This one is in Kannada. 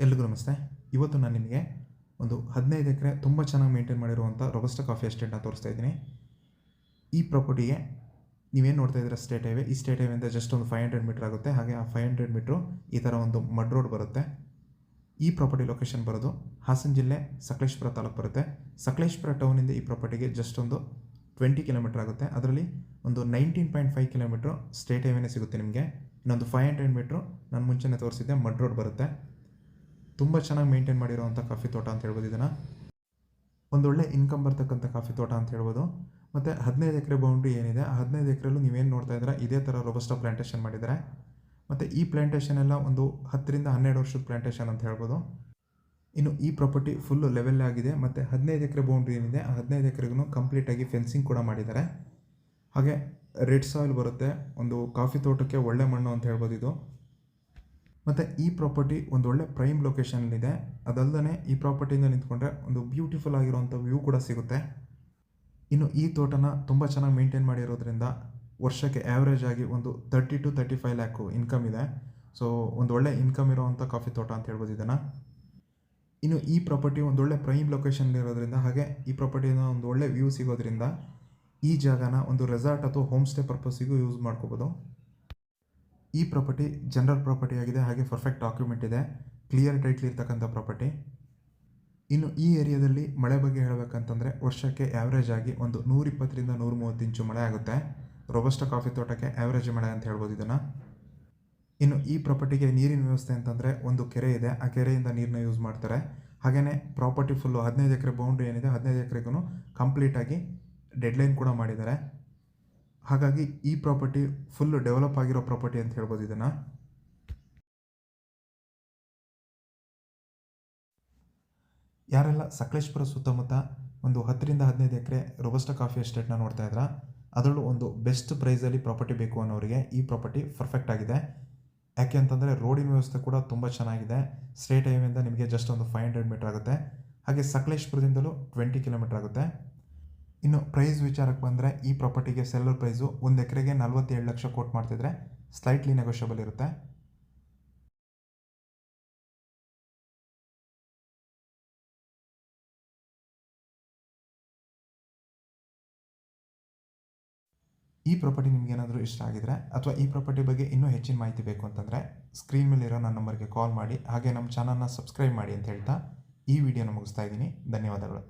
ಎಲ್ರಿಗೂ ನಮಸ್ತೆ. ಇವತ್ತು ನಾನು ನಿಮಗೆ ಒಂದು 15 ಎಕರೆ ತುಂಬ ಚೆನ್ನಾಗಿ ಮೇಂಟೈನ್ ಮಾಡಿರುವಂಥ ರೊಬಸ್ಟಾ ಕಾಫಿ ಎಸ್ಟೇಟ್ನ ತೋರಿಸ್ತಾ ಇದ್ದೀನಿ. ಈ ಪ್ರಾಪರ್ಟಿಗೆ ನೀವೇನು ನೋಡ್ತಾ ಇದ್ದೀರಾ ಸ್ಟೇಟ್ ಹೈವೇ. ಈ ಸ್ಟೇಟ್ ಹೈವೇಯಿಂದ ಜಸ್ಟ್ ಒಂದು 500 ಮೀಟರ್ ಆಗುತ್ತೆ. ಹಾಗೆ ಆ 500 ಮೀಟ್ರು ಈ ಥರ ಒಂದು ಮಡ್ ರೋಡ್ ಬರುತ್ತೆ. ಈ ಪ್ರಾಪರ್ಟಿ ಲೊಕೇಶನ್ ಬರೋದು ಹಾಸನ ಜಿಲ್ಲೆ ಸಕಲೇಶಪುರ ತಾಲೂಕು ಬರುತ್ತೆ. ಸಕಲೇಶಪುರ ಟೌನಿಂದ ಈ ಪ್ರಾಪರ್ಟಿಗೆ ಜಸ್ಟ್ ಒಂದು 20 ಕಿಲೋಮೀಟರ್ ಆಗುತ್ತೆ. ಅದರಲ್ಲಿ ಒಂದು 19.5 ಕಿಲೋಮೀಟ್ರು ಸ್ಟೇಟ್ ಹೈವೇನೇ ಸಿಗುತ್ತೆ ನಿಮಗೆ. ಇನ್ನೊಂದು 500 ಮೀಟ್ರು ನಾನು ಮುಂಚೆನೇ ತೋರಿಸಿದ್ದೆ ಮಡ್ ರೋಡ್ ಬರುತ್ತೆ. ತುಂಬ ಚೆನ್ನಾಗಿ ಮೇಂಟೈನ್ ಮಾಡಿರೋವಂಥ ಕಾಫಿ ತೋಟ ಅಂತ ಹೇಳ್ಬೋದು. ಇದನ್ನು ಒಂದೊಳ್ಳೆ ಇನ್ಕಮ್ ಬರ್ತಕ್ಕಂಥ ಕಾಫಿ ತೋಟ ಅಂತ ಹೇಳ್ಬೋದು. ಮತ್ತು 15 ಎಕರೆ ಬೌಂಡ್ರಿ ಏನಿದೆ, ಆ 15 ಎಕರೆಲ್ಲೂ ನೀವೇನು ನೋಡ್ತಾ ಇದ್ದೀರಾ ಇದೇ ಥರ ರೊಬಸ್ಟಾ ಪ್ಲಾಂಟೇಷನ್ ಮಾಡಿದ್ದಾರೆ. ಮತ್ತು ಈ ಪ್ಲಾಂಟೇಷನ್ ಎಲ್ಲ ಒಂದು 10 ರಿಂದ 12 ವರ್ಷದ ಪ್ಲಾಂಟೇಷನ್ ಅಂತ ಹೇಳ್ಬೋದು. ಇನ್ನು ಈ ಪ್ರಾಪರ್ಟಿ ಫುಲ್ಲು ಲೆವೆಲ್ ಆಗಿದೆ. ಮತ್ತು 15 ಎಕರೆ ಬೌಂಡ್ರಿ ಏನಿದೆ, ಆ 15 ಎಕರೆಗೂ ಕಂಪ್ಲೀಟಾಗಿ ಫೆನ್ಸಿಂಗ್ ಕೂಡ ಮಾಡಿದ್ದಾರೆ. ಹಾಗೆ ರೆಡ್ ಸಾಯಿಲ್ ಬರುತ್ತೆ. ಒಂದು ಕಾಫಿ ತೋಟಕ್ಕೆ ಒಳ್ಳೆ ಮಣ್ಣು ಅಂತ ಹೇಳ್ಬೋದು ಇದು. ಮತ್ತು ಈ ಪ್ರಾಪರ್ಟಿ ಒಂದು ಒಳ್ಳೆ ಪ್ರೈಮ್ ಲೊಕೇಶನಲ್ಲಿದೆ. ಅದಲ್ಲದೆ ಈ ಪ್ರಾಪರ್ಟಿಯಿಂದ ನಿಂತ್ಕೊಂಡ್ರೆ ಒಂದು ಬ್ಯೂಟಿಫುಲ್ ಆಗಿರುವಂಥ ವ್ಯೂ ಕೂಡ ಸಿಗುತ್ತೆ. ಇನ್ನು ಈ ತೋಟನ ತುಂಬ ಚೆನ್ನಾಗಿ ಮೇಂಟೈನ್ ಮಾಡಿರೋದ್ರಿಂದ ವರ್ಷಕ್ಕೆ ಆ್ಯಾವ್ರೇಜ್ ಆಗಿ ಒಂದು 30 to 35 ಲ್ಯಾಕು ಇನ್ಕಮ್ ಇದೆ. ಸೊ ಒಂದು ಒಳ್ಳೆ ಇನ್ಕಮ್ ಇರೋವಂಥ ಕಾಫಿ ತೋಟ ಅಂತ ಹೇಳ್ಬೋದು ಇದನ್ನು. ಇನ್ನು ಈ ಪ್ರಾಪರ್ಟಿ ಒಂದು ಒಳ್ಳೆ ಪ್ರೈಮ್ ಲೊಕೇಶನ್ಲಿರೋದ್ರಿಂದ, ಹಾಗೆ ಈ ಪ್ರಾಪರ್ಟಿಯಿಂದ ಒಂದು ಒಳ್ಳೆ ವ್ಯೂ ಸಿಗೋದ್ರಿಂದ ಈ ಜಾಗನ ಒಂದು ರೆಸಾರ್ಟ್ ಅಥವಾ ಹೋಮ್ ಸ್ಟೇ ಪರ್ಪಸ್ಸಿಗೂ ಯೂಸ್ ಮಾಡ್ಕೋಬೋದು. ಈ ಪ್ರಾಪರ್ಟಿ ಜನರಲ್ ಪ್ರಾಪರ್ಟಿ ಆಗಿದೆ. ಹಾಗೆ ಪರ್ಫೆಕ್ಟ್ ಡಾಕ್ಯುಮೆಂಟ್ ಇದೆ, ಕ್ಲಿಯರ್ ಟೈಟ್ಲ್ ಇರ್ತಕ್ಕಂಥ ಪ್ರಾಪರ್ಟಿ. ಇನ್ನು ಈ ಏರಿಯಾದಲ್ಲಿ ಮಳೆ ಬಗ್ಗೆ ಹೇಳಬೇಕಂತಂದರೆ ವರ್ಷಕ್ಕೆ ಆ್ಯಾವ್ರೇಜ್ ಆಗಿ ಒಂದು 120 ರಿಂದ 130 ಇಂಚು ಮಳೆ ಆಗುತ್ತೆ. ರೊಬಸ್ಟಾ ಕಾಫಿ ತೋಟಕ್ಕೆ ಆ್ಯಾವ್ರೇಜ್ ಮಳೆ ಅಂತ ಹೇಳ್ಬೋದು ಇದನ್ನು. ಇನ್ನು ಈ ಪ್ರಾಪರ್ಟಿಗೆ ನೀರಿನ ವ್ಯವಸ್ಥೆ ಅಂತಂದರೆ ಒಂದು ಕೆರೆ ಇದೆ, ಆ ಕೆರೆಯಿಂದ ನೀರನ್ನ ಯೂಸ್ ಮಾಡ್ತಾರೆ. ಹಾಗೆಯೇ ಪ್ರಾಪರ್ಟಿ ಫುಲ್ಲು 15 ಎಕರೆ ಬೌಂಡ್ರಿ ಏನಿದೆ, 15 ಎಕರೆಗೂ ಕಂಪ್ಲೀಟಾಗಿ ಡೆಡ್ಲೈನ್ ಕೂಡ ಮಾಡಿದ್ದಾರೆ. ಹಾಗಾಗಿ ಈ ಪ್ರಾಪರ್ಟಿ ಫುಲ್ಲು ಡೆವಲಪ್ ಆಗಿರೋ ಪ್ರಾಪರ್ಟಿ ಅಂತ ಹೇಳ್ಬೋದು ಇದನ್ನು. ಯಾರೆಲ್ಲ ಸಕಲೇಶಪುರ ಸುತ್ತಮುತ್ತ ಒಂದು 10 ರಿಂದ 15 ಎಕರೆ ರೊಬಸ್ಟಾ ಕಾಫಿ ಎಸ್ಟೇಟ್ನ ನೋಡ್ತಾ ಇದ್ದೀರಾ, ಅದರಲ್ಲೂ ಒಂದು ಬೆಸ್ಟ್ ಪ್ರೈಸಲ್ಲಿ ಪ್ರಾಪರ್ಟಿ ಬೇಕು ಅನ್ನೋರಿಗೆ ಈ ಪ್ರಾಪರ್ಟಿ ಪರ್ಫೆಕ್ಟ್ ಆಗಿದೆ. ಯಾಕೆ ಅಂತಂದರೆ ರೋಡಿನ ವ್ಯವಸ್ಥೆ ಕೂಡ ತುಂಬ ಚೆನ್ನಾಗಿದೆ. ಸ್ಟೇಟ್ ಹೈವೇಯಿಂದ ನಿಮಗೆ ಜಸ್ಟ್ ಒಂದು 500 ಮೀಟರ್ ಆಗುತ್ತೆ. ಹಾಗೆ ಸಕಲೇಶಪುರದಿಂದಲೂ 20 ಕಿಲೋಮೀಟರ್ ಆಗುತ್ತೆ. ಇನ್ನು ಪ್ರೈಸ್ ವಿಚಾರಕ್ಕೆ ಬಂದರೆ ಈ ಪ್ರಾಪರ್ಟಿಗೆ ಸೆಲ್ಲರ್ ಪ್ರೈಸು 1 ಎಕರೆಗೆ 47 ಲಕ್ಷ ಕೋಟ್ ಮಾಡ್ತಿದ್ರೆ ಸ್ಲೈಟ್ಲಿ ನೆಗೋಷಿಯಬಲ್ ಇರುತ್ತೆ. ಈ ಪ್ರಾಪರ್ಟಿ ನಿಮ್ಗೆ ಏನಾದರೂ ಇಷ್ಟ ಆಗಿದ್ರೆ ಅಥವಾ ಈ ಪ್ರಾಪರ್ಟಿ ಬಗ್ಗೆ ಇನ್ನೂ ಹೆಚ್ಚಿನ ಮಾಹಿತಿ ಬೇಕು ಅಂತಂದರೆ ಸ್ಕ್ರೀನ್ ಮೇಲಿರೋ ನನ್ನ ನಂಬರ್ಗೆ ಕಾಲ್ ಮಾಡಿ. ಹಾಗೆ ನಮ್ಮ ಚಾನಲ್ನ ಸಬ್ಸ್ಕ್ರೈಬ್ ಮಾಡಿ ಅಂತ ಹೇಳ್ತಾ ಈ ವಿಡಿಯೋನ ಮುಗಿಸ್ತಾ ಇದ್ದೀನಿ. ಧನ್ಯವಾದಗಳು.